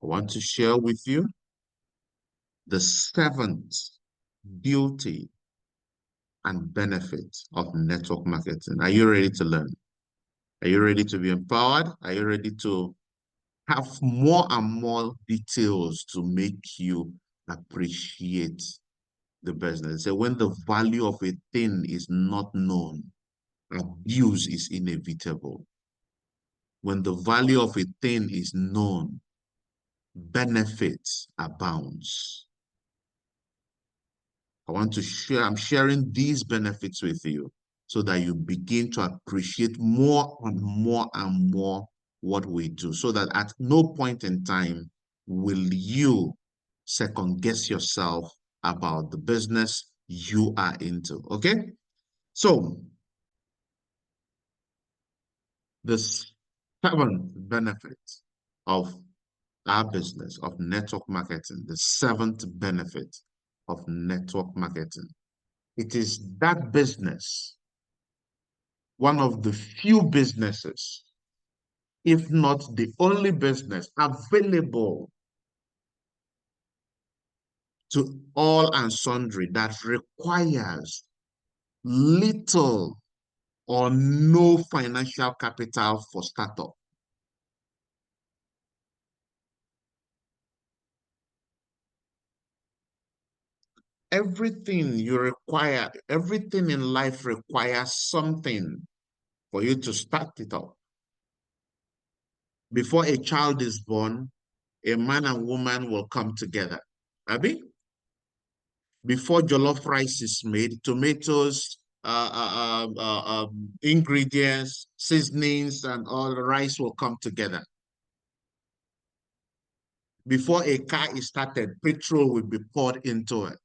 I want to share with you the seventh beauty and benefit of network marketing. Are you ready to learn? Are you ready to be empowered? Are you ready to have more and more details to make you appreciate the business? So when the value of a thing is not known, abuse is inevitable. When the value of a thing is known, benefits abounds. I'm sharing these benefits with you so that you begin to appreciate more and more and more what we do, so that at no point in time will you second guess yourself about the business you are into, okay? So the seventh benefit of our business, of network marketing, the seventh benefit of network marketing, it is that business, one of the few businesses, if not the only business available to all and sundry that requires little or no financial capital for startup. Everything you require, everything in life requires something for you to start it up. Before a child is born, a man and woman will come together. Abi? Before jollof rice is made, tomatoes, ingredients, seasonings, and all the rice will come together. Before a car is started, petrol will be poured into it.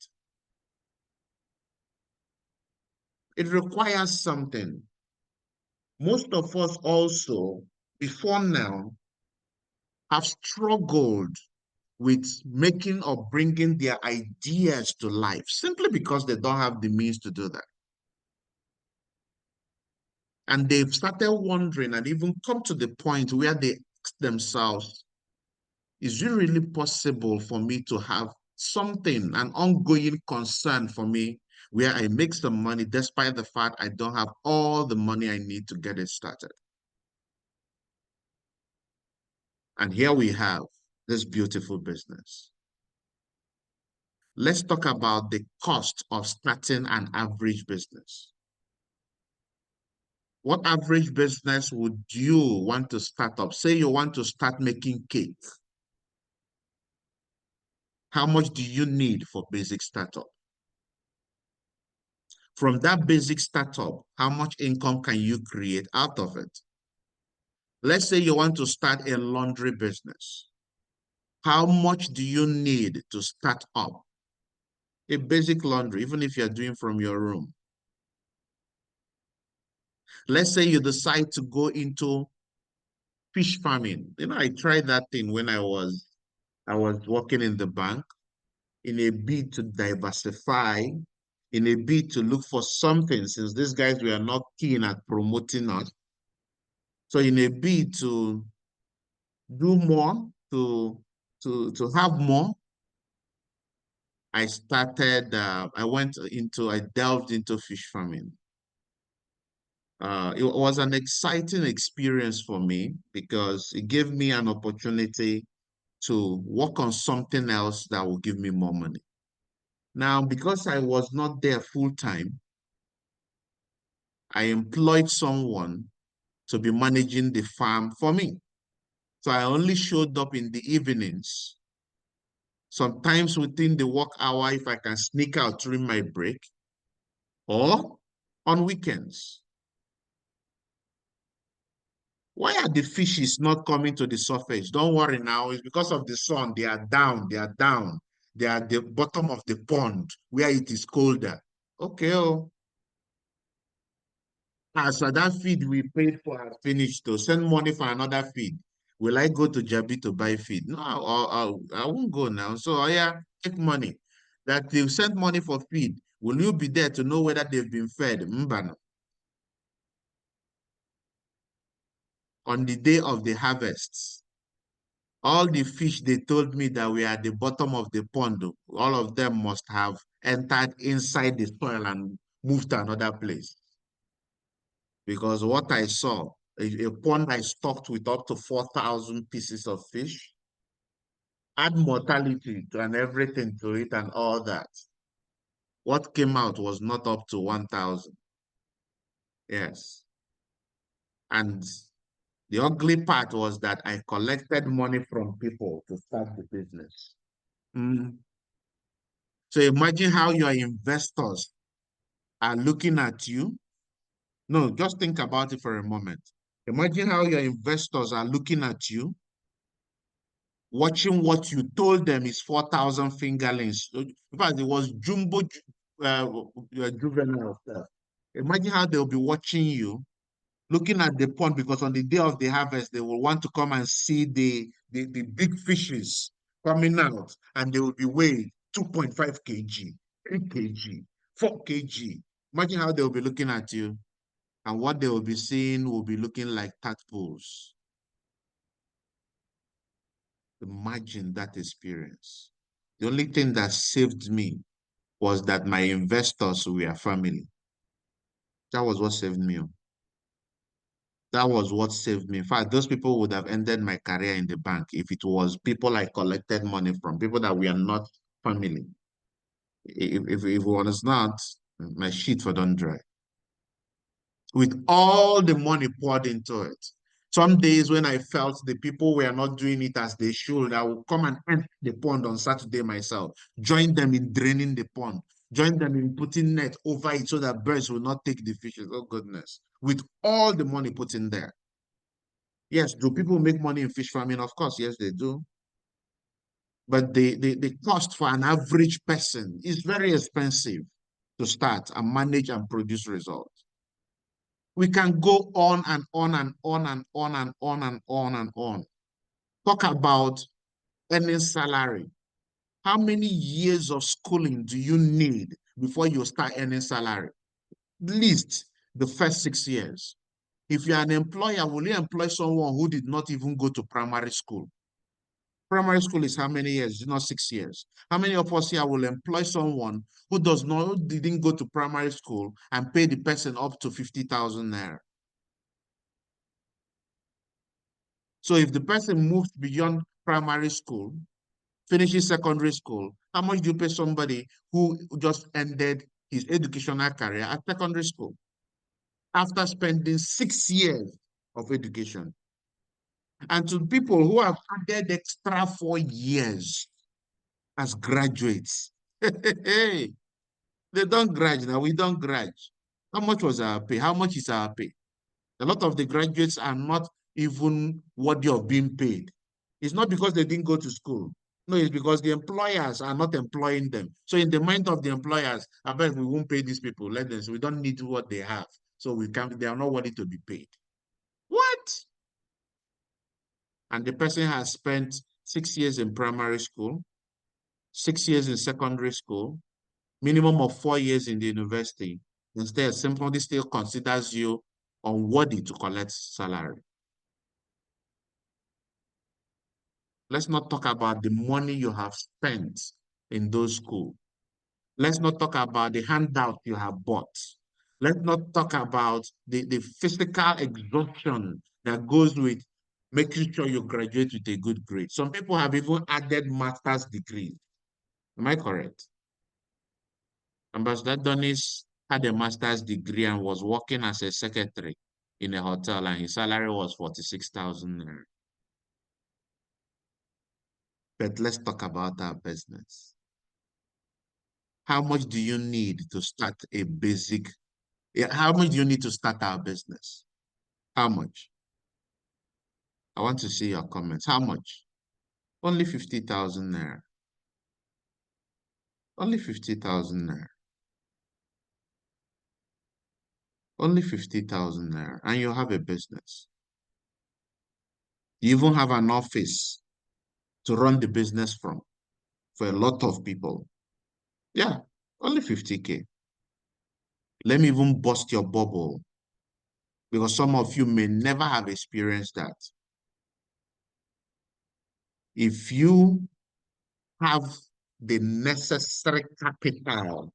It requires something. Most of us also, before now, have struggled with making or bringing their ideas to life simply because they don't have the means to do that. And they've started wondering and even come to the point where they ask themselves, is it really possible for me to have something, an ongoing concern for me, where I make some money despite the fact I don't have all the money I need to get it started? And here we have this beautiful business. Let's talk about the cost of starting an average business. What average business would you want to start up? Say you want to start making cake. How much do you need for basic startup? From that basic startup, how much income can you create out of it? Let's say you want to start a laundry business. How much do you need to start up a basic laundry, even if you're doing from your room? Let's say you decide to go into fish farming. You know, I tried that thing when I was working in the bank in a bid to diversify, in a bid to look for something, since these guys were not keen at promoting us. So in a bid to do more, to have more, I delved into fish farming. It was an exciting experience for me because it gave me an opportunity to work on something else that will give me more money. Now, because I was not there full time, I employed someone to be managing the farm for me. So I only showed up in the evenings. Sometimes within the work hour, if I can sneak out during my break, or on weekends. Why are the fishes not coming to the surface? Don't worry now, it's because of the sun. They are down, they are down. They are at the bottom of the pond where it is colder. Okay, oh. So that feed we paid for has finished to send money for another feed. Will I go to Jabi to buy feed? No, I won't go now. So yeah, take money. That they've sent money for feed. Will you be there to know whether they've been fed? Mbano. On the day of the harvest, All the fish they told me that were at the bottom of the pond, all of them must have entered inside the soil and moved to another place. Because what I saw, a pond I stocked with up to 4,000 pieces of fish, add mortality and everything to it and all that. What came out was not up to 1,000. Yes. And the ugly part was that I collected money from people to start the business. Mm. So imagine how your investors are looking at you. No, just think about it for a moment. Imagine how your investors are looking at you, watching what you told them is 4,000 fingerlings. In fact, it was jumbo juvenile stuff. Imagine how they'll be watching you, looking at the pond, because on the day of the harvest, they will want to come and see the big fishes coming out, and they will be weighed 2.5 kg, 3 kg, 4 kg. Imagine how they'll be looking at you, and what they will be seeing will be looking like tadpoles. Imagine that experience. The only thing that saved me was that my investors were family. That was what saved me. That was what saved me. In fact, those people would have ended my career in the bank if it was people I collected money from, people that were not family. If it was not, my shit for don't dry. With all the money poured into it. Some days when I felt the people were not doing it as they should, I would come and empty the pond on Saturday myself, join them in draining the pond, join them in putting net over it so that birds will not take the fishes. Oh, goodness. With all the money put in there. Yes, do people make money in fish farming? Of course, yes, they do. But the cost for an average person is very expensive to start and manage and produce results. We can go on and on and on and on and on and on and on. Talk about earning salary. How many years of schooling do you need before you start earning salary? At least the first 6 years. If you're an employer, will you employ someone who did not even go to primary school? Primary school is how many years? It's not 6 years. How many of us here will employ someone who does not, who didn't go to primary school and pay the person up to 50,000 naira? So if the person moves beyond primary school, finishes secondary school, how much do you pay somebody who just ended his educational career at secondary school after spending 6 years of education? And to people who have added extra 4 years as graduates, hey, they don't grudge now. We don't grudge. How much was our pay? How much is our pay? A lot of the graduates are not even worthy of being paid. It's not because they didn't go to school. No, it's because the employers are not employing them. So in the mind of the employers, I bet we won't pay these people. Let them. So we don't need what they have. So we can't. They are not worthy to be paid. What? And the person has spent 6 years in primary school, 6 years in secondary school, minimum of 4 years in the university. Instead, somebody still considers you unworthy to collect salary. Let's not talk about the money you have spent in those schools. Let's not talk about the handout you have bought. Let's not talk about the physical exhaustion that goes with making sure you graduate with a good grade. Some people have even added master's degrees. Am I correct? Ambassador Donis had a master's degree and was working as a secretary in a hotel, and his salary was 46,000 naira. But let's talk about our business. How much do you need to start a basic? How much do you need to start our business? How much? I want to see your comments. How much? Only 50,000 naira. Only 50,000 naira. Only 50,000 naira. And you have a business. You even have an office to run the business from for a lot of people. Yeah, only 50K. Let me even bust your bubble because some of you may never have experienced that. If you have the necessary capital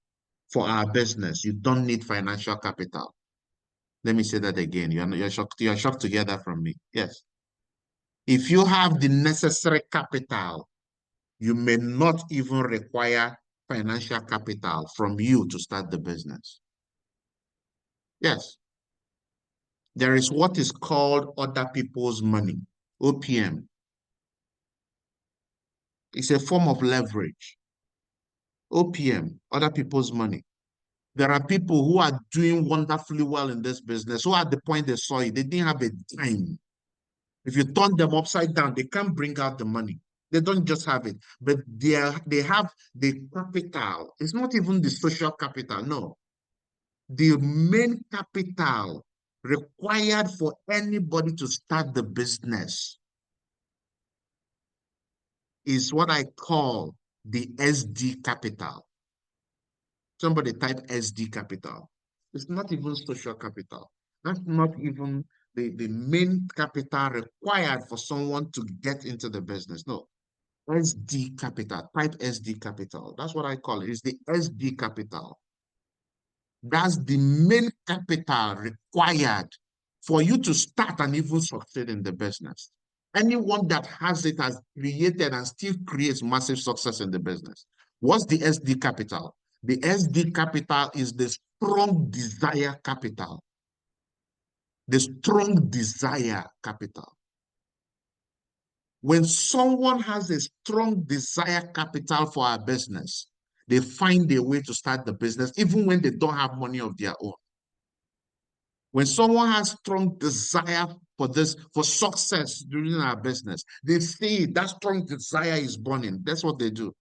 for our business, you don't need financial capital. Let me say that again. You're shocked to hear that from me. Yes. If you have the necessary capital, you may not even require financial capital from you to start the business. Yes. There is what is called other people's money, OPM. It's a form of leverage. OPM, other people's money. There are people who are doing wonderfully well in this business, who at the point they saw it, they didn't have a dime. If you turn them upside down, they can't bring out the money. They don't just have it, but they have the capital. It's not even the social capital, no. The main capital required for anybody to start the business is what I call the SD capital. Somebody type SD capital. It's not even social capital. That's not even the main capital required for someone to get into the business. No, SD capital. Type SD capital. That's what I call it. It's the SD capital. That's the main capital required for you to start and even succeed in the business. Anyone that has it has created and still creates massive success in the business. What's the SD capital? The SD capital is the strong desire capital. The strong desire capital. When someone has a strong desire capital for a business, they find a way to start the business, even when they don't have money of their own. When someone has strong desire for this, for success during our business, they see that strong desire is burning. That's what they do.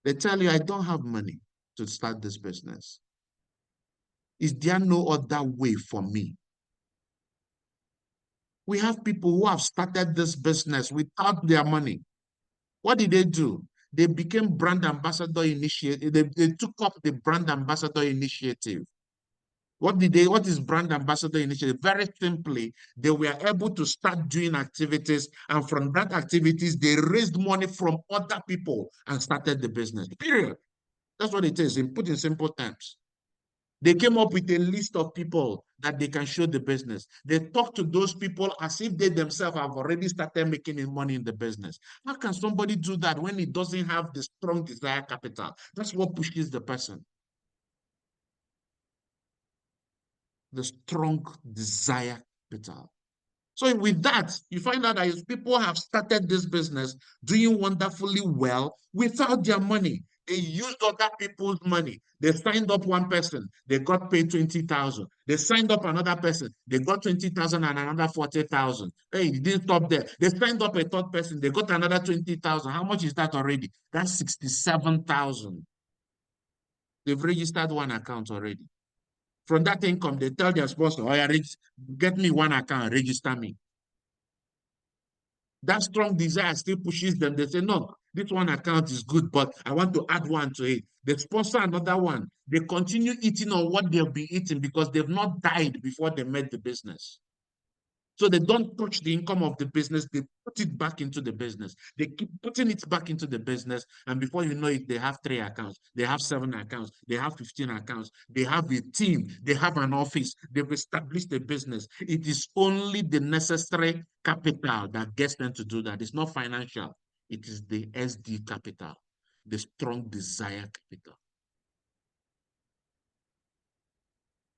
They tell you, I don't have money to start this business. Is there no other way for me? We have people who have started this business without their money. What did they do? They became brand ambassador initiative. They took up the brand ambassador initiative. What is brand ambassador initiative? Very simply, they were able to start doing activities, and from that activities, they raised money from other people and started the business. Period. That's what it is, put in simple terms. They came up with a list of people that they can show the business. They talk to those people as if they themselves have already started making money in the business. How can somebody do that when he doesn't have the strong desire capital? That's what pushes the person. The strong desire capital. So with that, you find out that people have started this business doing wonderfully well without their money. They used other people's money. They signed up one person, they got paid 20,000. They signed up another person, they got 20,000 and another 40,000. Hey, it didn't stop there. They signed up a third person, they got another 20,000. How much is that already? That's 67,000. They've registered one account already. From that income, they tell their sponsor, oh, yeah, get me one account, register me. That strong desire still pushes them. They say, no, this one account is good, but I want to add one to it. They sponsor another one. They continue eating on what they'll be eating because they've not died before they made the business. So they don't touch the income of the business. They put it back into the business. They keep putting it back into the business. And before you know it, they have 3 accounts. They have 7 accounts. They have 15 accounts. They have a team. They have an office. They've established a business. It is only the necessary capital that gets them to do that. It's not financial. It is the SD capital, the strong desire capital.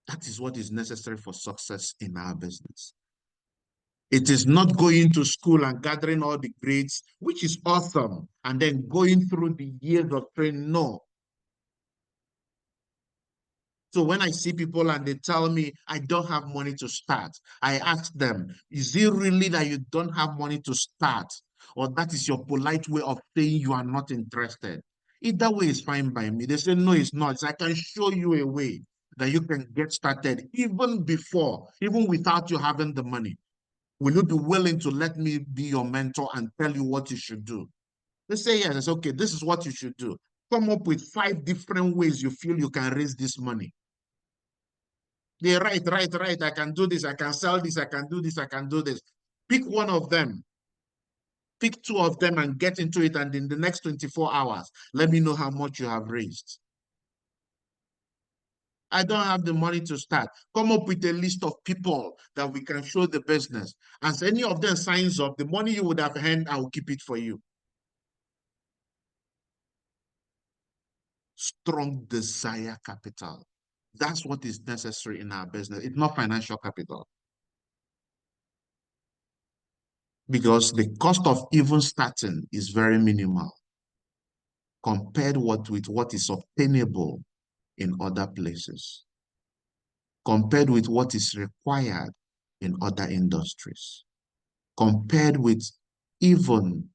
That is what is necessary for success in our business. It is not going to school and gathering all the grades, which is awesome, and then going through the years of training. No. So when I see people and they tell me, I don't have money to start, I ask them, is it really that you don't have money to start? Or that is your polite way of saying you are not interested? Either way is fine by me. They say, no, it's not. So I can show you a way that you can get started even before, even without you having the money. Will you be willing to let me be your mentor and tell you what you should do? They say, yes, it's okay. This is what you should do. Come up with 5 different ways you feel you can raise this money. They write. I can do this. I can sell this. I can do this. I can do this. Pick one of them. pick two of them and get into it, and in the next 24 hours, let me know how much you have raised. I don't have the money to start. Come up with a list of people that we can show the business. As any of them signs up, the money you would have earned, I will keep it for you. Strong desire capital. That's what is necessary in our business. It's not financial capital. Because the cost of even starting is very minimal compared with what is obtainable in other places, compared with what is required in other industries, compared with even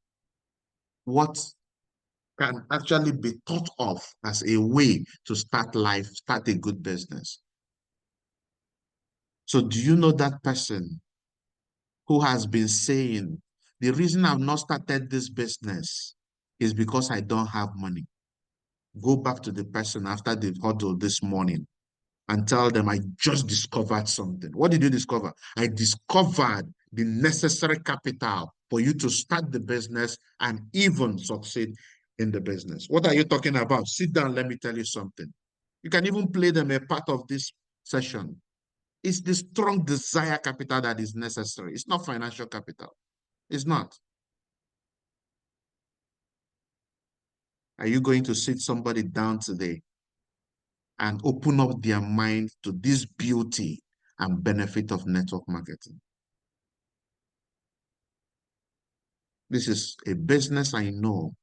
what can actually be thought of as a way to start life, start a good business. So do you know that person who has been saying, the reason I've not started this business is because I don't have money? Go back to the person after they've huddled this morning and tell them, I just discovered something. What did you discover? I discovered the necessary capital for you to start the business and even succeed in the business. What are you talking about? Sit down, let me tell you something. You can even play them a part of this session. It's the strong desire capital that is necessary. It's not financial capital. It's not. Are you going to sit somebody down today and open up their mind to this beauty and benefit of network marketing? This is a business I know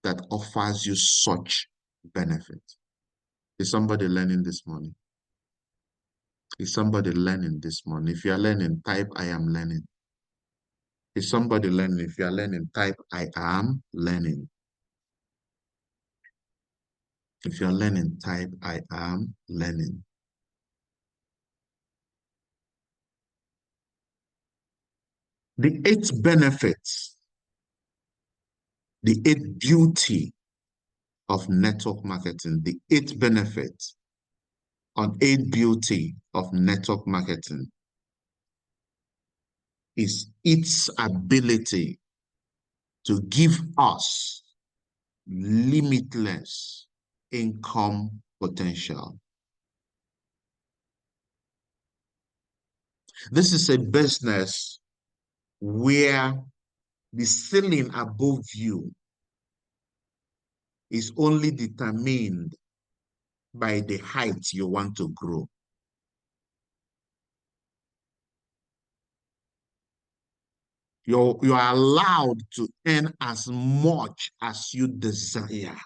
that offers you such benefit. Is somebody learning this morning? Is somebody learning this morning? If you are learning, type I am learning. Is somebody learning? If you are learning, type I am learning. If you are learning, type I am learning. The 8 benefits, the 8 beauty of network marketing, the 8 benefits on 8 beauty of network marketing is its ability to give us limitless income potential. This is a business where the ceiling above you is only determined by the height you want to grow. You are allowed to earn as much as you desire.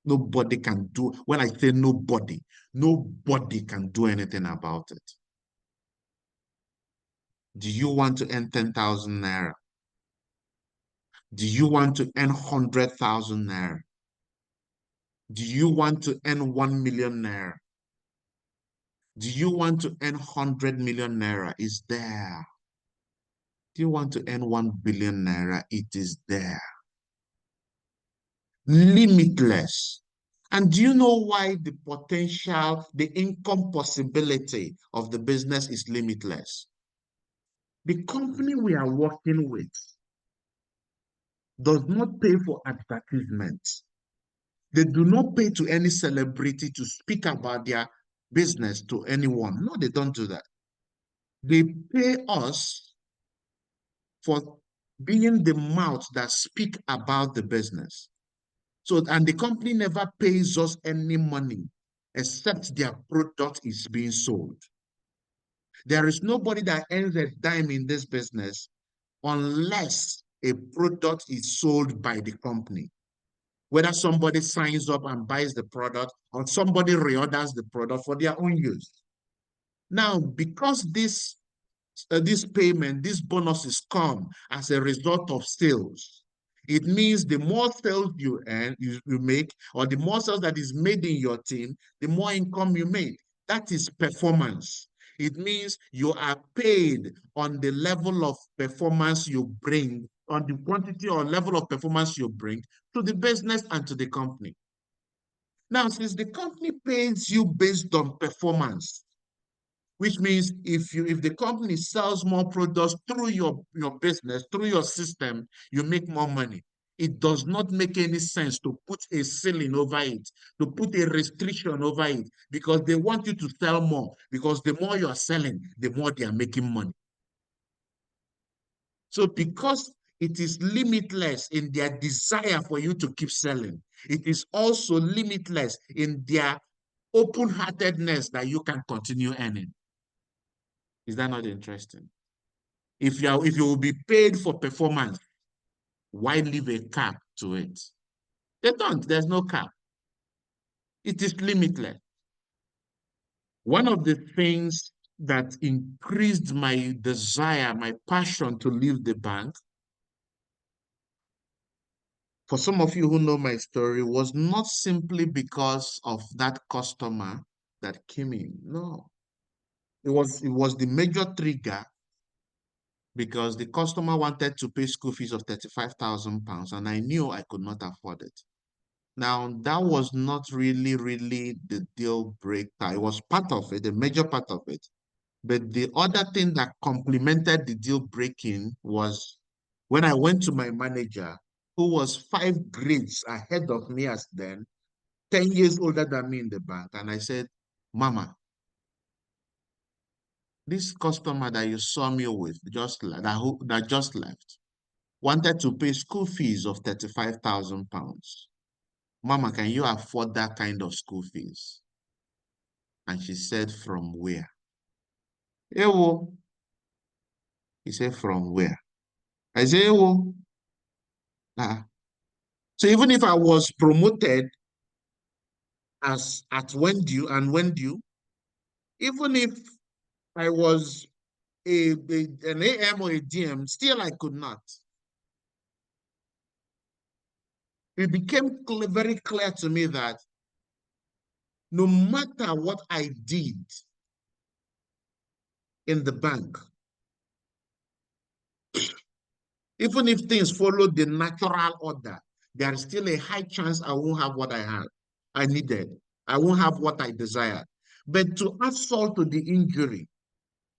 Nobody can do, when I say nobody can do anything about it. Do you want to earn 10,000 naira? Do you want to earn 100,000 naira? Do you want to earn 1 million naira? Do you want to earn 100 million naira? It's there. Do you want to earn 1 billion naira? It is there. Limitless. And do you know why the potential, the income possibility of the business is limitless? The company we are working with does not pay for advertisements. They do not pay to any celebrity to speak about their business to anyone. No, they don't do that. They pay us for being the mouth that speak about the business. So, and the company never pays us any money except their product is being sold. There is nobody that earns a dime in this business unless a product is sold by the company. Whether somebody signs up and buys the product or somebody reorders the product for their own use. Now, because this payment, these bonuses come as a result of sales, it means the more sales you earn, you make, or the more sales that is made in your team, the more income you make. That is performance. It means you are paid on the level of performance you bring, on the quantity or level of performance you bring to the business and to the company. Now, since the company pays you based on performance, which means if the company sells more products through your business, through your system, you make more money. It does not make any sense to put a ceiling over it, to put a restriction over it, because they want you to sell more, because the more you are selling, the more they are making money. So because it is limitless in their desire for you to keep selling, it is also limitless in their open-heartedness that you can continue earning. Is that not interesting? If you will be paid for performance, why leave a cap to it? They don't. There's no cap. It is limitless. One of the things that increased my desire, my passion to leave the bank, for some of you who know my story, was not simply because of that customer that came in. No, it was the major trigger because the customer wanted to pay school fees of 35,000 pounds, and I knew I could not afford it. Now, that was not really the deal breaker. It was part of it, a major part of it. But the other thing that complemented the deal breaking was when I went to my manager, who was 5 grades ahead of me as then, 10 years older than me in the bank. And I said, Mama, this customer that you saw me with that just left wanted to pay school fees of 35,000 pounds. Mama, can you afford that kind of school fees? And she said, from where? Ewo. He said, from where? I said, Ewo. Ah. So even if I was promoted as at when due and when due, even if I was an AM or a DM, still I could not. It became very clear to me that no matter what I did in the bank, even if things followed the natural order, there is still a high chance I won't have what I needed. I won't have what I desired. But to add salt to the injury,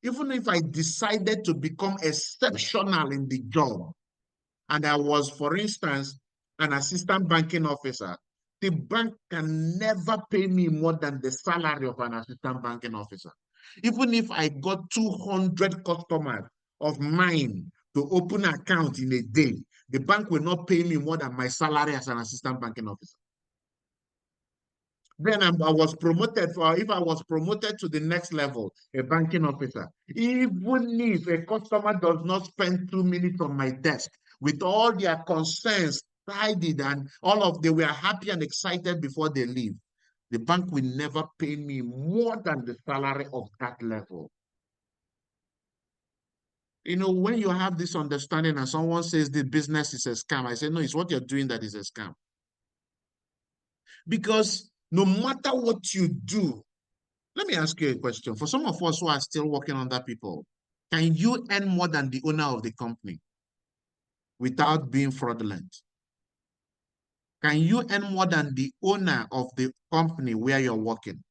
even if I decided to become exceptional in the job, and I was, for instance, an assistant banking officer, the bank can never pay me more than the salary of an assistant banking officer. Even if I got 200 customers of mine to open an account in a day, the bank will not pay me more than my salary as an assistant banking officer. Then I was promoted if I was promoted to the next level, a banking officer, even if a customer does not spend 2 minutes on my desk with all their concerns tidied and they were happy and excited before they leave, the bank will never pay me more than the salary of that level. You know, when you have this understanding and someone says the business is a scam, I say, no, it's what you're doing that is a scam. Because no matter what you do, let me ask you a question. For some of us who are still working under people, can you earn more than the owner of the company without being fraudulent? Can you earn more than the owner of the company where you're working?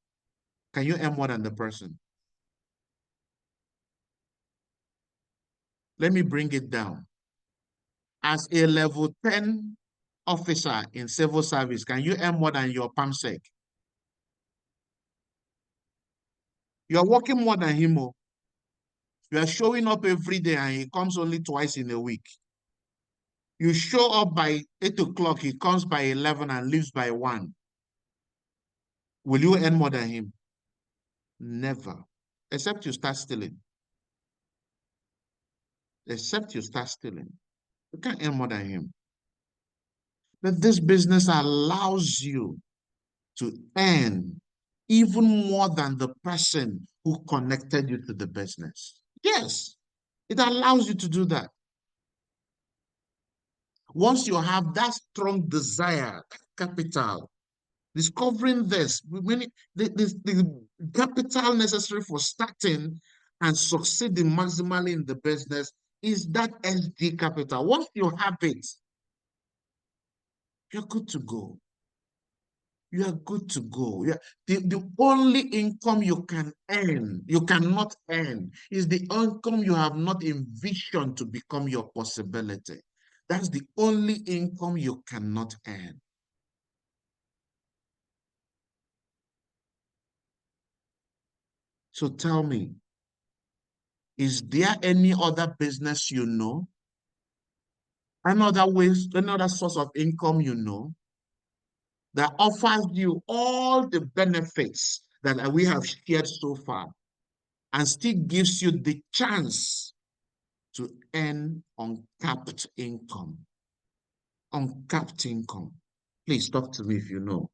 Can you earn more than the person? Let me bring it down. As a level 10 officer in civil service, can you earn more than your PAMSEC? You're working more than him. You are showing up every day and he comes only twice in a week. You show up by 8 o'clock, he comes by 11 and leaves by 1. Will you earn more than him? Never. Except you start stealing. Except you start stealing. You can't earn more than him. But this business allows you to earn even more than the person who connected you to the business. Yes, it allows you to do that. Once you have that strong desire, capital, discovering this, the capital necessary for starting and succeeding maximally in the business is that SD capital. Once you have it, you're good to go. you are good to go. The only income you can earn, you cannot earn, is the income you have not envisioned to become your possibility. That's the only income you cannot earn. So tell me, is there any other business you know? Another ways, another source of income you know that offers you all the benefits that we have shared so far and still gives you the chance to earn uncapped income? Uncapped income. Please talk to me if you know.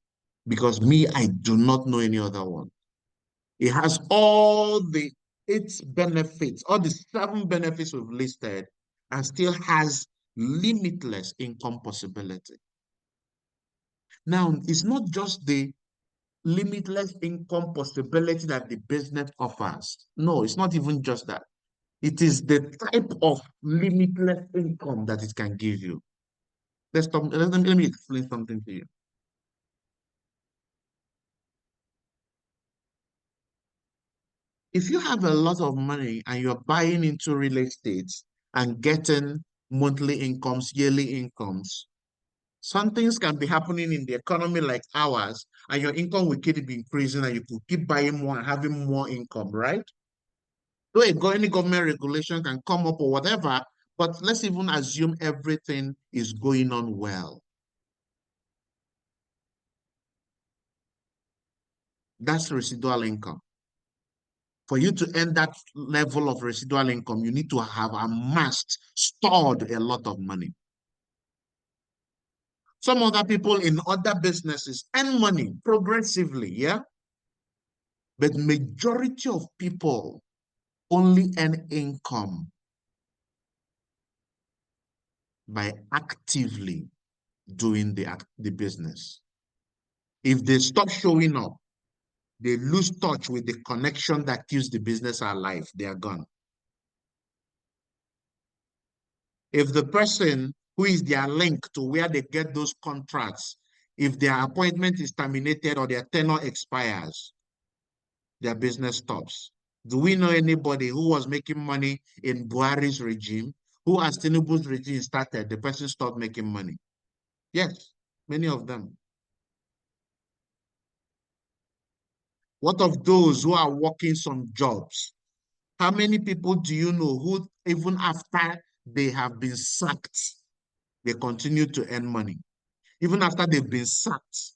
Because me, I do not know any other one. It has all the eight benefits, all the seven benefits we've listed, and still has limitless income possibility. Now, it's not just the limitless income possibility that the business offers. No, it's not even just that. It is the type of limitless income that it can give you. Let me explain something to you. If you have a lot of money and you're buying into real estate and getting monthly incomes, yearly incomes, some things can be happening in the economy like ours, and your income will keep increasing and you could keep buying more and having more income, right? Though any government regulation can come up or whatever, but let's even assume everything is going on well. That's residual income. For you to earn that level of residual income, you need to have amassed, stored a lot of money. Some other people in other businesses earn money progressively, yeah? But majority of people only earn income by actively doing the business. If they stop showing up, they lose touch with the connection that keeps the business alive. They are gone. If the person who is their link to where they get those contracts, if their appointment is terminated or their tenure expires, their business stops. Do we know anybody who was making money in Buhari's regime, who as Tinubu's regime started, the person stopped making money? Yes, many of them. What of those who are working some jobs? How many people do you know who, even after they have been sacked, they continue to earn money? Even after they've been sacked,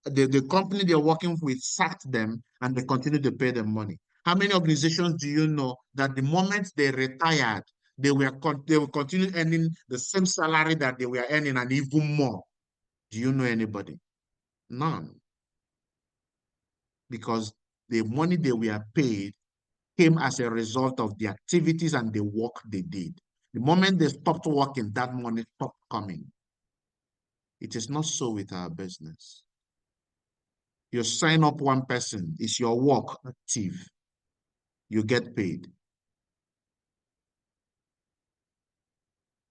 the company they're working with sacked them and they continue to pay them money. How many organizations do you know that the moment they retired, they will continue earning the same salary that they were earning and even more? Do you know anybody? None. Because the money they were paid came as a result of the activities and the work they did. The moment they stopped working, that money stopped coming. It is not so with our business. You sign up one person, is your work active, you get paid.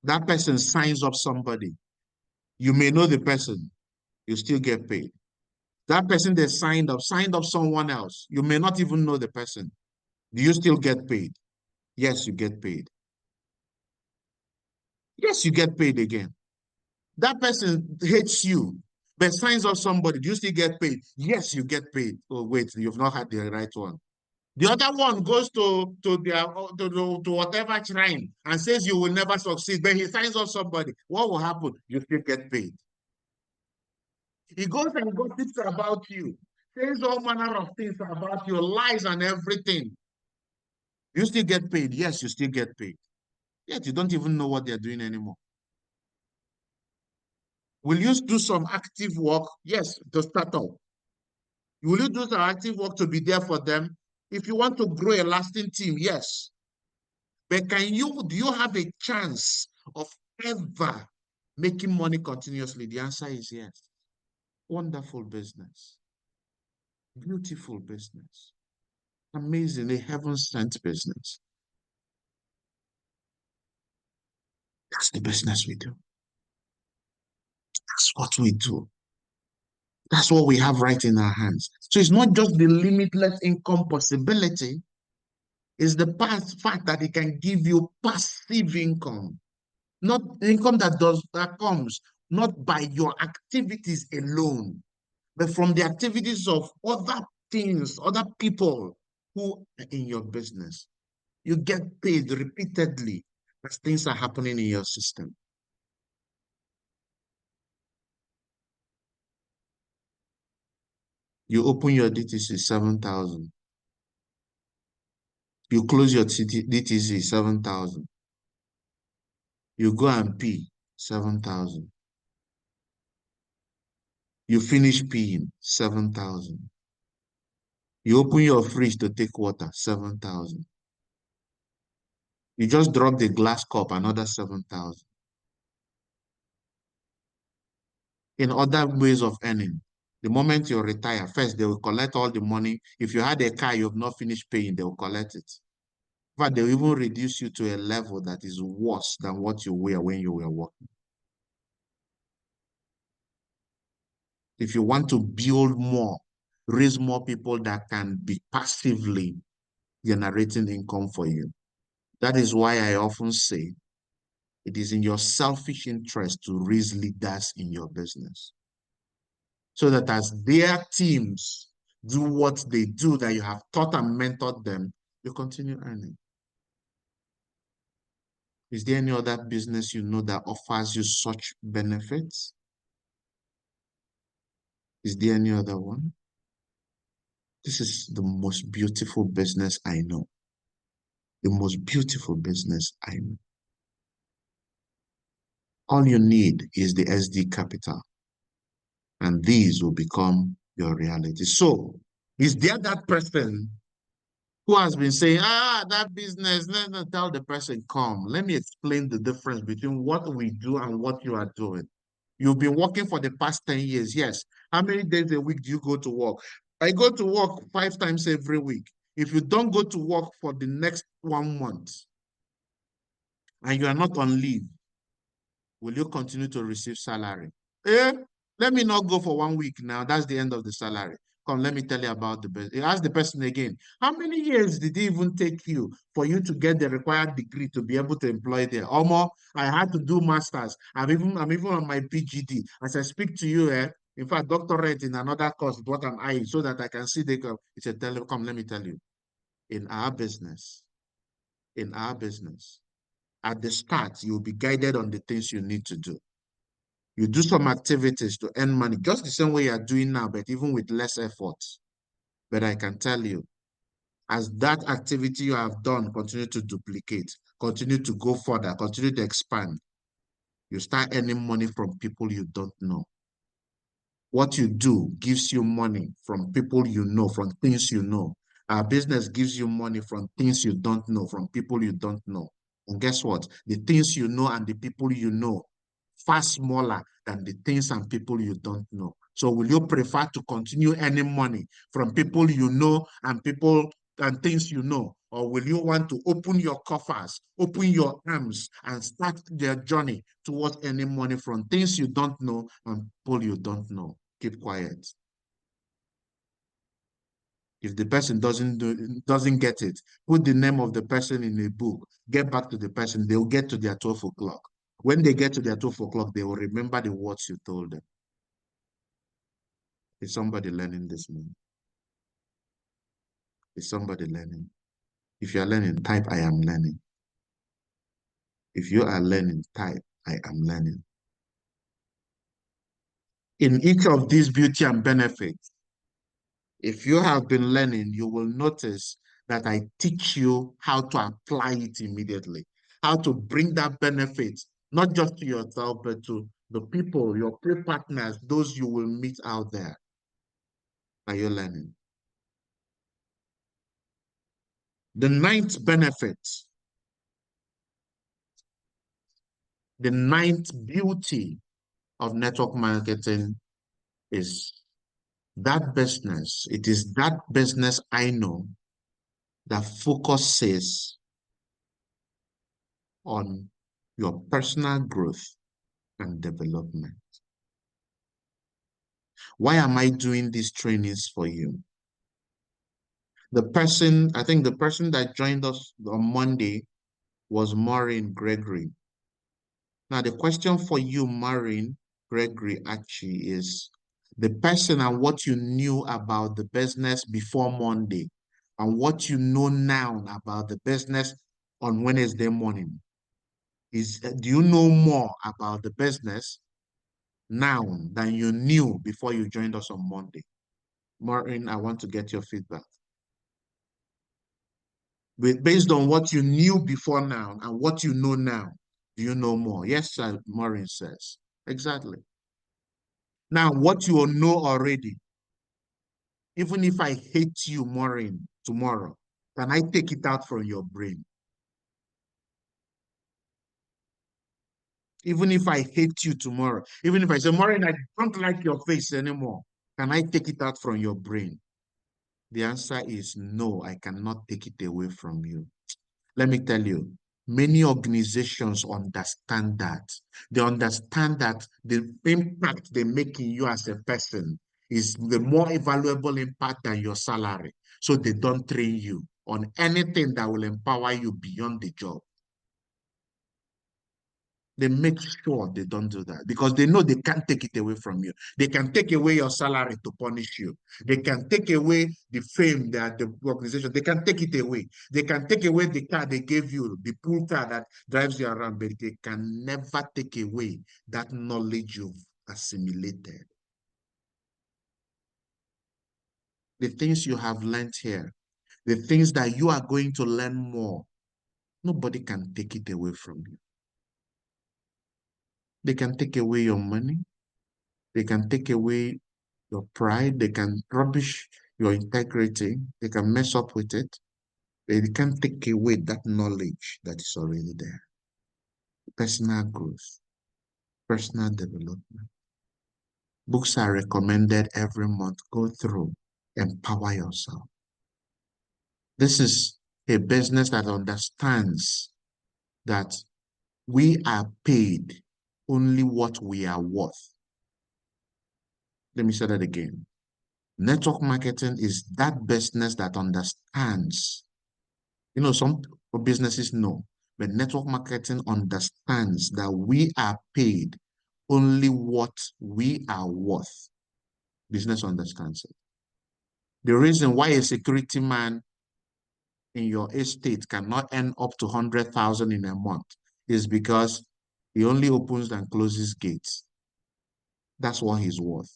That person signs up somebody. You may know the person, you still get paid. That person that signed up someone else. You may not even know the person. Do you still get paid? Yes, you get paid. Yes, you get paid again. That person hates you, but signs up somebody. Do you still get paid? Yes, you get paid. Oh, wait, you've not had the right one. The other one goes to whatever shrine and says you will never succeed, but he signs up somebody. What will happen? You still get paid. He goes and gossips about you, says all manner of things about your lies and everything. You still get paid. Yes, you still get paid. Yet you don't even know what they're doing anymore. Will you do some active work? Yes, to start up. Will you do some active work to be there for them? If you want to grow a lasting team, yes. But do you have a chance of ever making money continuously? The answer is yes. Wonderful business. Beautiful business. Amazing, a heaven-sent business. That's the business we do. That's what we do. That's what we have right in our hands. So it's not just the limitless income possibility, it's the past fact that it can give you passive income, not income that comes not by your activities alone, but from the activities of other things, other people who are in your business. You get paid repeatedly as things are happening in your system. You open your DTC 7,000. You close your DTC 7,000. You go and pee 7,000. You finish peeing 7,000. You open your fridge to take water 7,000. You just drop the glass cup another 7,000. In other ways of earning, the moment you retire, first they will collect all the money. If you had a car you have not finished paying, they will collect it. In fact, they will even reduce you to a level that is worse than what you were when you were working. If you want to build more, raise more people that can be passively generating income for you. That is why I often say it is in your selfish interest to raise leaders in your business, so that as their teams do what they do that you have taught and mentored them, you continue earning. Is there any other business you know that offers you such benefits? Is there any other one? This is the most beautiful business I know. The most beautiful business I know. All you need is the SD capital, and these will become your reality. So, is there that person who has been saying, that business, no, tell the person, come, let me explain the difference between what we do and what you are doing. You've been working for the past 10 years, yes. How many days a week do you go to work? I go to work 5 times every week. If you don't go to work for the next 1 month and you are not on leave, will you continue to receive salary? Eh? Let me not go for 1 week now. That's the end of the salary. Come, let me tell you about the best. Ask the person again. How many years did it even take you for you to get the required degree to be able to employ there? Almost, I had to do masters. I'm even on my PGD. As I speak to you, in fact, doctorate in another course is what I'm eyeing so that I can see the. It's a telecom. Let me tell you, in our business, in our business, at the start, you'll be guided on the things you need to do. You do some activities to earn money, just the same way you're doing now, but even with less effort. But I can tell you, as that activity you have done continue to duplicate, continue to go further, continue to expand, you start earning money from people you don't know. What you do gives you money from people you know, from things you know. Our business gives you money from things you don't know, from people you don't know. And guess what? The things you know and the people you know far smaller than the things and people you don't know. So will you prefer to continue earning money from people you know and people and things you know? Or will you want to open your coffers, open your arms, and start their journey towards earning money from things you don't know and people you don't know? Keep quiet. If the person doesn't get it, put the name of the person in a book, get back to the person, they'll get to their 12 o'clock. When they get to their 12 o'clock, they will remember the words you told them. Is somebody learning this morning? Is somebody learning? If you are learning, type I am learning. If you are learning, type I am learning. In each of these beauty and benefits, if you have been learning, you will notice that I teach you how to apply it immediately, how to bring that benefit, not just to yourself, but to the people, your play partners, those you will meet out there. Are you learning? The ninth benefit, the ninth beauty of network marketing is that business. It is that business I know that focuses on your personal growth and development. Why am I doing these trainings for you? The person, I think the person that joined us on Monday was Maureen Gregory. Now, the question for you, Maureen Gregory, actually is the person and what you knew about the business before Monday and what you know now about the business on Wednesday morning. Do you know more about the business now than you knew before you joined us on Monday? Maureen, I want to get your feedback. Based on what you knew before now and what you know now, do you know more? Yes, sir, Maureen says. Exactly. Now, what you know already, even if I hate you, Maureen, tomorrow, can I take it out from your brain? Even if I hate you tomorrow, even if I say, Maureen, I don't like your face anymore, can I take it out from your brain? The answer is no, I cannot take it away from you. Let me tell you, many organizations understand that. They understand that the impact they make in you as a person is the more valuable impact than your salary. So they don't train you on anything that will empower you beyond the job. They make sure they don't do that because they know they can't take it away from you. They can take away your salary to punish you. They can take away the fame that the organization, they can take it away. They can take away the car they gave you, the pool car that drives you around, but they can never take away that knowledge you've assimilated. The things you have learned here, the things that you are going to learn more, nobody can take it away from you. They can take away your money. They can take away your pride. They can rubbish your integrity. They can mess up with it. They can't take away that knowledge that is already there. Personal growth, personal development. Books are recommended every month. Go through, empower yourself. This is a business that understands that we are paid only what we are worth. Let me say that again. Network marketing is that business that understands. Some businesses know, but network marketing understands that we are paid only what we are worth. Business understands it. The reason why a security man in your estate cannot earn up to 100,000 in a month is because he only opens and closes gates. That's what he's worth.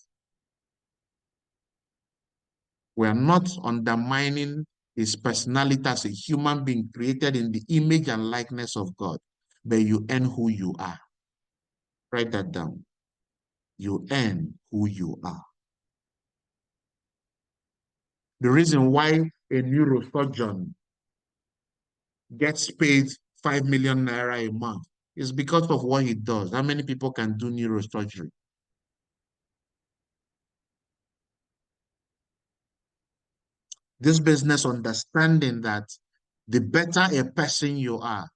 We are not undermining his personality as a human being created in the image and likeness of God, but you earn who you are. Write that down. You earn who you are. The reason why a neurosurgeon gets paid 5 million naira a month is because of what he does. How many people can do neurosurgery? This business understanding that the better a person you are,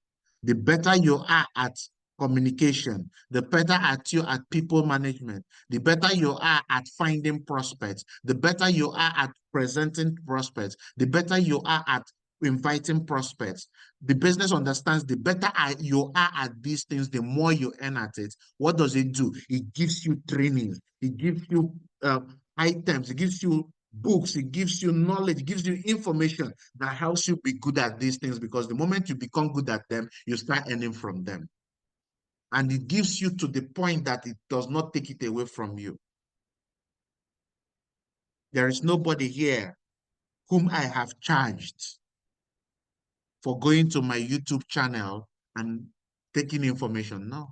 the better you are at communication, the better at you at people management, the better you are at finding prospects, the better you are at presenting prospects, the better you are at inviting prospects. The business understands the better you are at these things, the more you earn at it. What does it do? It gives you training. It gives you items. It gives you books. It gives you knowledge. It gives you information that helps you be good at these things, because the moment you become good at them, you start earning from them. And it gives you to the point that it does not take it away from you. There is nobody here whom I have charged for going to my YouTube channel and taking information. No.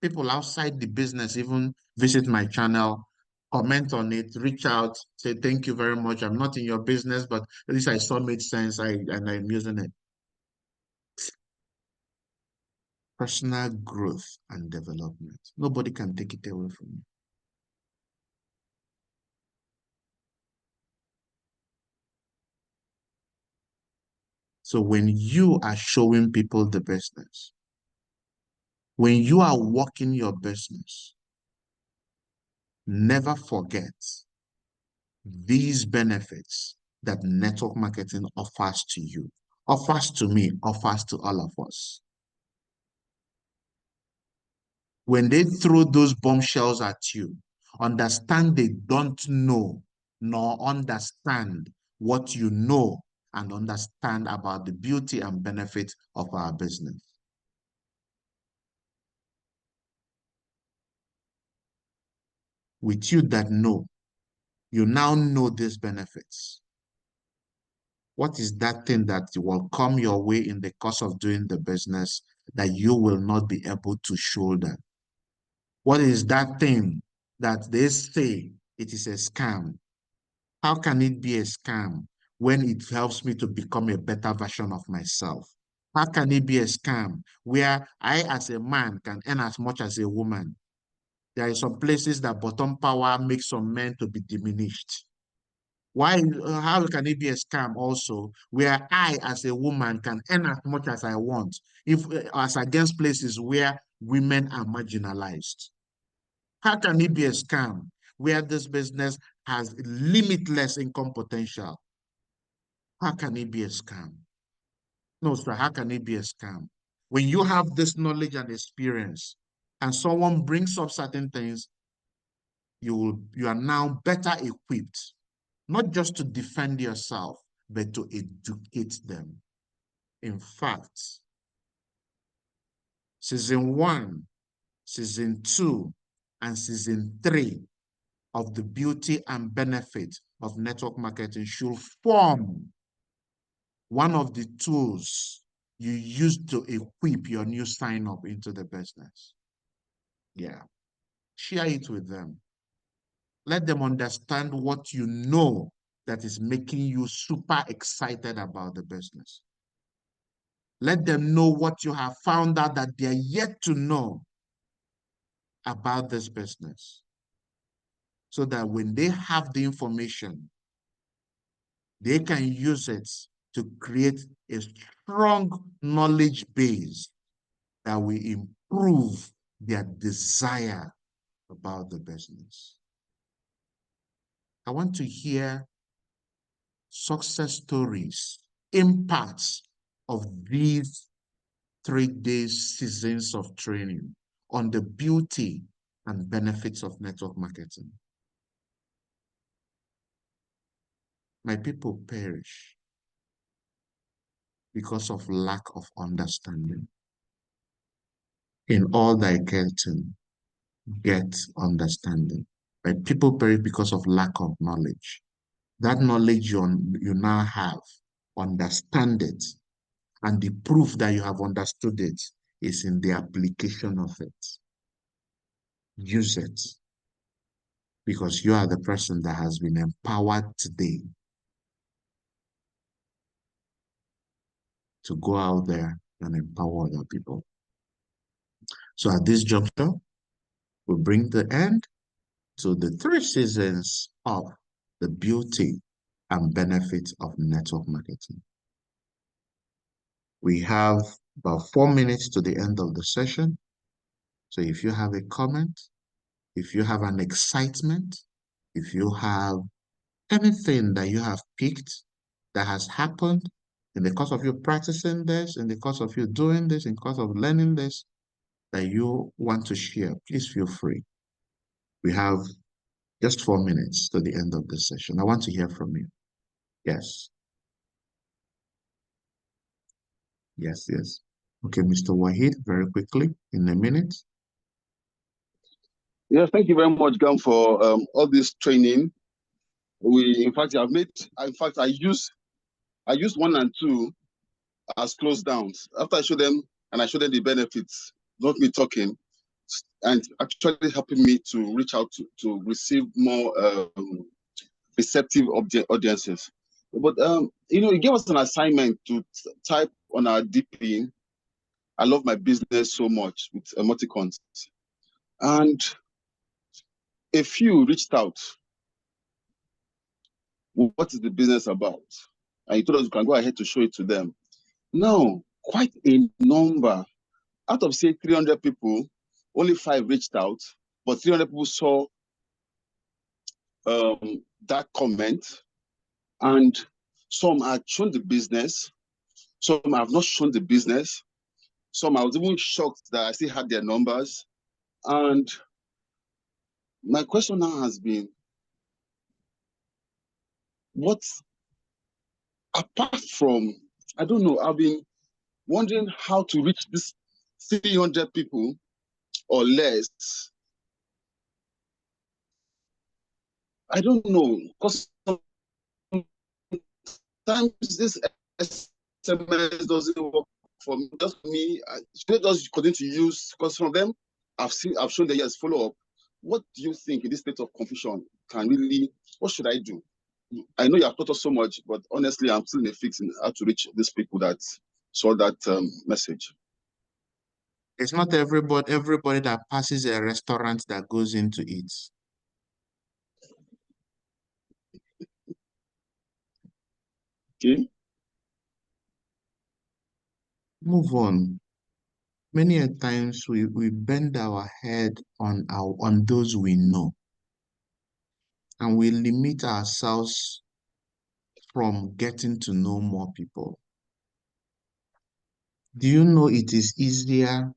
People outside the business even visit my channel, comment on it, reach out, say, thank you very much. I'm not in your business, but at least I saw it made sense and I'm using it. Personal growth and development. Nobody can take it away from you. So when you are showing people the business, when you are working your business, Never forget these benefits that network marketing offers to you, offers to me, offers to all of us. When they throw those bombshells at you, understand they don't know nor understand what you know and understand about the beauty and benefit of our business. With you that know, you now know these benefits. What is that thing that will come your way in the course of doing the business that you will not be able to shoulder? What is that thing that they say it is a scam? How can it be a scam when it helps me to become a better version of myself? How can it be a scam where I, as a man, can earn as much as a woman? There are some places that bottom power makes some men to be diminished. Why? How can it be a scam also where I, as a woman, can earn as much as I want, if as against places where women are marginalized? How can it be a scam where this business has limitless income potential? How can it be a scam? No, sir, how can it be a scam? When you have this knowledge and experience and someone brings up certain things, you are now better equipped, not just to defend yourself, but to educate them. In fact, season 1, season 2, and season 3 of the beauty and benefit of network marketing should form one of the tools you use to equip your new sign up into the business. Yeah. Share it with them. Let them understand what you know that is making you super excited about the business. Let them know what you have found out that they're yet to know about this business, so that when they have the information, they can use it to create a strong knowledge base that will improve their desire about the business. I want to hear success stories, impacts of these 3 days seasons of training on the beauty and benefits of network marketing. My people perish because of lack of understanding. In all thy getting, get understanding. My people perish because of lack of knowledge. That knowledge you now have, understand it. And the proof that you have understood it is in the application of it. Use it. Because you are the person that has been empowered today to go out there and empower other people. So at this juncture, we bring the end to the 3 seasons of the beauty and benefits of network marketing. We have about 4 minutes to the end of the session. So if you have a comment, if you have an excitement, if you have anything that you have picked that has happened in the course of you practicing this, in the course of you doing this, in the course of learning this, that you want to share, please feel free. We have just 4 minutes to the end of the session. I want to hear from you. Yes. Yes, yes. Okay, Mr. Wahid, very quickly, in a minute. Yeah, thank you very much, Gam, for all this training. In fact, I used 1 and 2 as close downs. After I showed them the benefits, not me talking, and actually helping me to reach out to receive more receptive audiences. But it gave us an assignment to type on our DP. I love my business so much with emoticons, and a few reached out. What is the business about? And he told us we can go ahead to show it to them. Now, quite a number. Out of, say, 300 people, only 5 reached out, but 300 people saw that comment, and some have shown the business, some have not shown the business, some I was even shocked that I still had their numbers. And my question now has been, what, apart from, I don't know, I've been wondering how to reach this 300 people or less. I don't know, because sometimes this SMS doesn't work for me. Just for me, should I just continue to use, because from them, I've shown the yes, follow up. What do you think in this state of confusion can really, what should I do? I know you have taught us so much, but honestly, I'm still in a fix in how to reach these people that saw that message. It's not everybody that passes a restaurant that goes into it. Okay. Move on. Many a times we bend our head on those we know, and we limit ourselves from getting to know more people. Do you know it is easier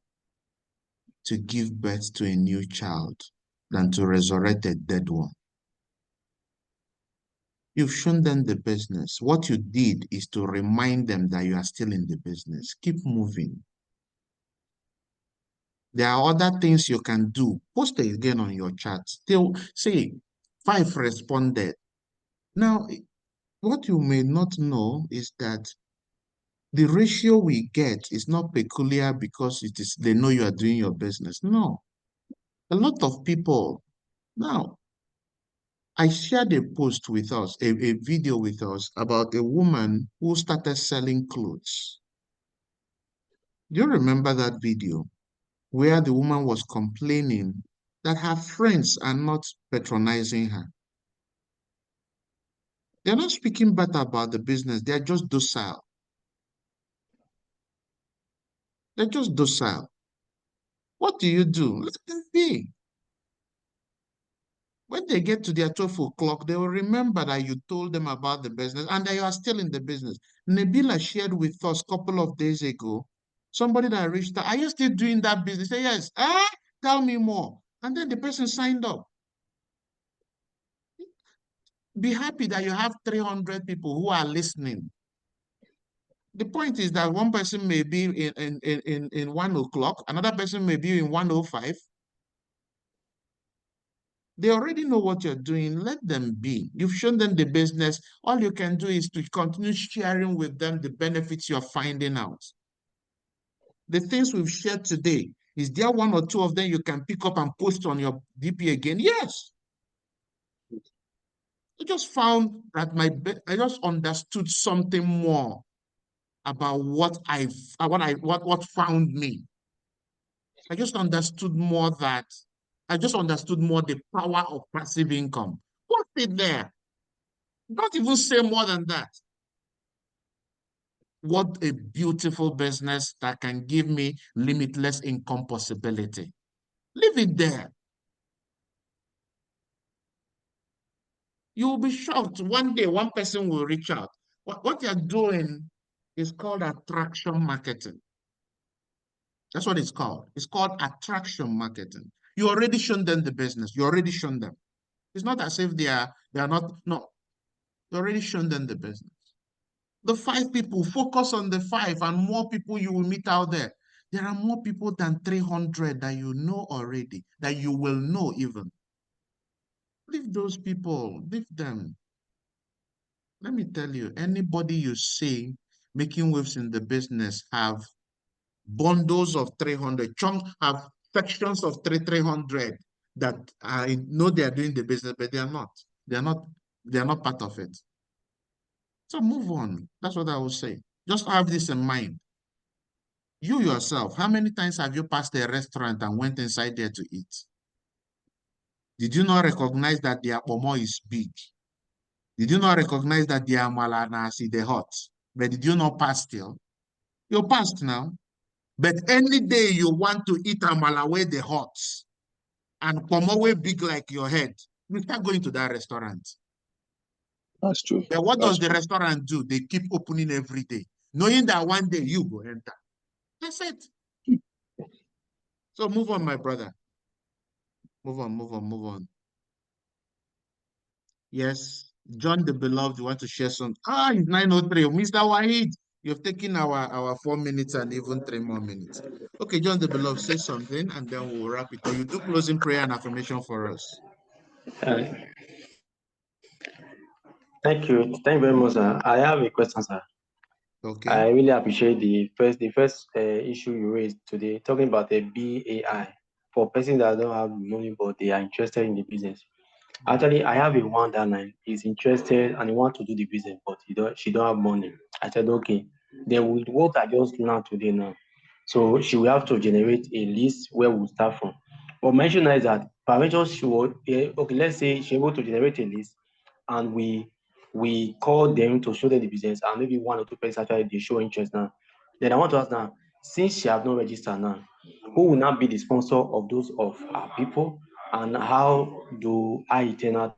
to give birth to a new child than to resurrect a dead one? You've shown them the business. What you did is to remind them that you are still in the business. Keep moving. There are other things you can do. Post it again on your chat. Still say 5 responded. Now, what you may not know is that the ratio we get is not peculiar because they know you are doing your business. No. A lot of people now. I shared a post with us, a video with us about a woman who started selling clothes. Do you remember that video where the woman was complaining that her friends are not patronizing her? They're not speaking better about the business. They're just docile. They're just docile. What do you do? Let them be. When they get to their 12 o'clock, they will remember that you told them about the business and that you are still in the business. Nabila shared with us a couple of days ago, somebody that reached out, are you still doing that business? Say, yes. Ah, tell me more. And then the person signed up. Be happy that you have 300 people who are listening. The point is that one person may be in 1 o'clock, another person may be in 1:05. They already know what you're doing. Let them be. You've shown them the business. All you can do is to continue sharing with them the benefits you're finding out. The things we've shared today, is there one or two of them you can pick up and post on your DP again? Yes. I just found that I just understood something more about what found me. I just understood more the power of passive income. Put it there. Don't even say more than that. What a beautiful business that can give me limitless income possibility. Leave it there. You will be shocked. One day, one person will reach out. What you're doing is called attraction marketing. That's what it's called. It's called attraction marketing. You already shown them the business. You already shown them. It's not as if they are not, no. You already shown them the business. The 5 people, focus on the 5 and more people you will meet out there. There are more people than 300 that you know already, that you will know even. Leave those people, leave them. Let me tell you, anybody you see making waves in the business have bundles of 300, have sections of 300 that I know they are doing the business, but they are not. They are not part of it. So move on. That's what I would say. Just have this in mind. You yourself, how many times have you passed a restaurant and went inside there to eat? Did you not recognize that the akpomo is big? Did you not recognize that the amala nasi the hot? But did you not pass still? You passed now. But any day you want to eat amala where the hot and pomo way big like your head, you start going to that restaurant. That's true. But what That's does the true. restaurant do? They keep opening every day, knowing that one day you go enter. That's it. So move on, my brother. Move on, move on, move on. Yes, John the Beloved, you want to share some? Ah, it's 9:03. Mr. Wahid, you've taken our 4 minutes and even 3 more minutes. Okay, John the Beloved, say something and then we'll wrap it. Or you do closing prayer and affirmation for us. Uh, Thank you. Thank you very much, sir. I have a question, sir. Okay. I really appreciate the first issue you raised today, talking about the BAI for persons that don't have money but they are interested in the business. Actually, I have a one that line. He's interested and he want to do the business, but she don't have money. I said, okay. Then with what I just learned today now, so she will have to generate a list where we'll start from. But mention is that permission she will, okay, let's say she's able to generate a list and we call them to show them the business and maybe one or two persons actually they show interest now. Then I want to ask now, since she have not registered now, who will now be the sponsor of those of our people and how do I intend to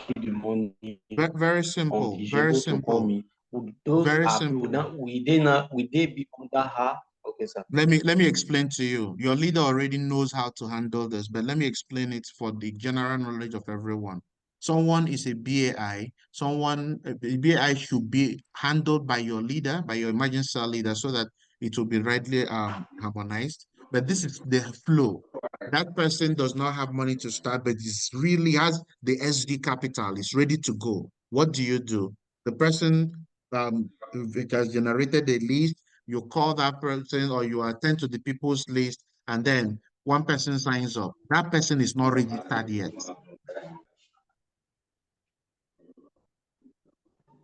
keep the money Very until simple. she's Very able to call simple. me? Would those Very are people simple. now will they be under her? Okay, sir. Let me explain to you. Your leader already knows how to handle this, but let me explain it for the general knowledge of everyone. Someone is a BAI. A BAI should be handled by your leader, by your emergency cell leader, so that it will be rightly harmonized. But this is the flow. That person does not have money to start, but is really has the SD capital, is ready to go. What do you do? The person it has generated a list, you call that person or you attend to the people's list, and then one person signs up. That person is not registered yet.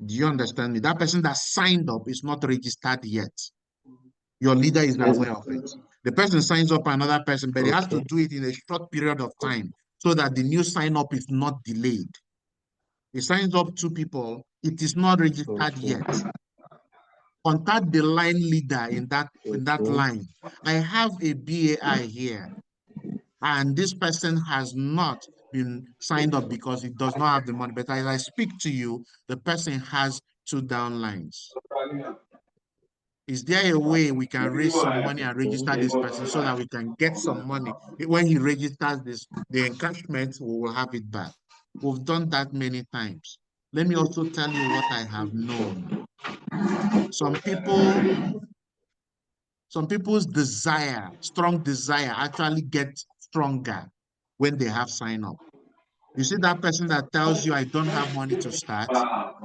Do you understand me? That person that signed up is not registered yet. Your leader is Yes, aware of it. The person signs up another person, but he has to okay. do it in a short period of time so that the new sign up is not delayed. He signs up two people, it is not registered Okay. yet. Contact the line leader in that Okay. line. I have a BAI here, and this person has not been signed up because he does not have the money. But as I speak to you, the person has two downlines. Is there a way we can raise some money and register this person so that we can get some money? When he registers this, the encashment, we will have it back. We've done that many times. Let me also tell you what I have known. Some people, some people's strong desire, actually gets stronger when they have sign up. You see that person that tells you, I don't have money to start,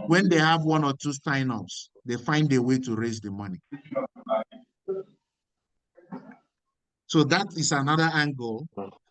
when they have one or two sign-ups, they find a way to raise the money. So that is another angle.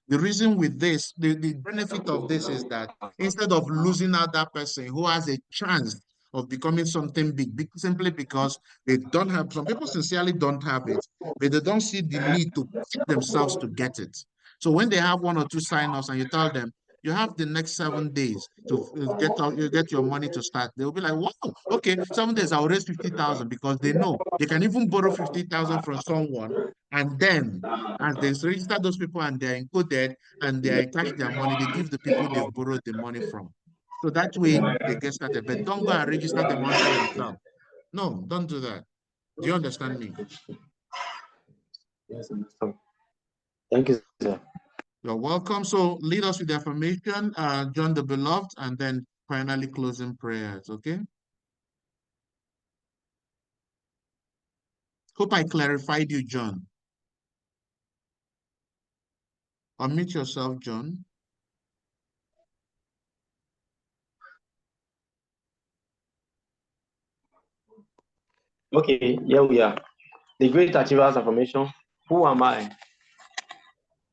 The reason with this, the benefit of this is that instead of losing out that person who has a chance of becoming something big, simply because they don't have, some people sincerely don't have it, but they don't see the need to push themselves to get it. So when they have one or two sign-ups and you tell them, you have the next 7 days to get your money to start, they'll be like, wow, okay, 7 days, I'll raise 50,000 because they know they can even borrow 50,000 from someone, and then as they register those people and they're encoded and they cash their money, they give the people they've borrowed the money from. So that way they get started. But don't go and register them under yourself. No, don't do that. Do you understand me? Yes, understand. Thank you, sir. You're welcome. So lead us with the affirmation, John the Beloved, and then finally closing prayers, okay? Hope I clarified you, John. Unmute yourself, John. Okay, here we are. The great achievers affirmation. Who am I?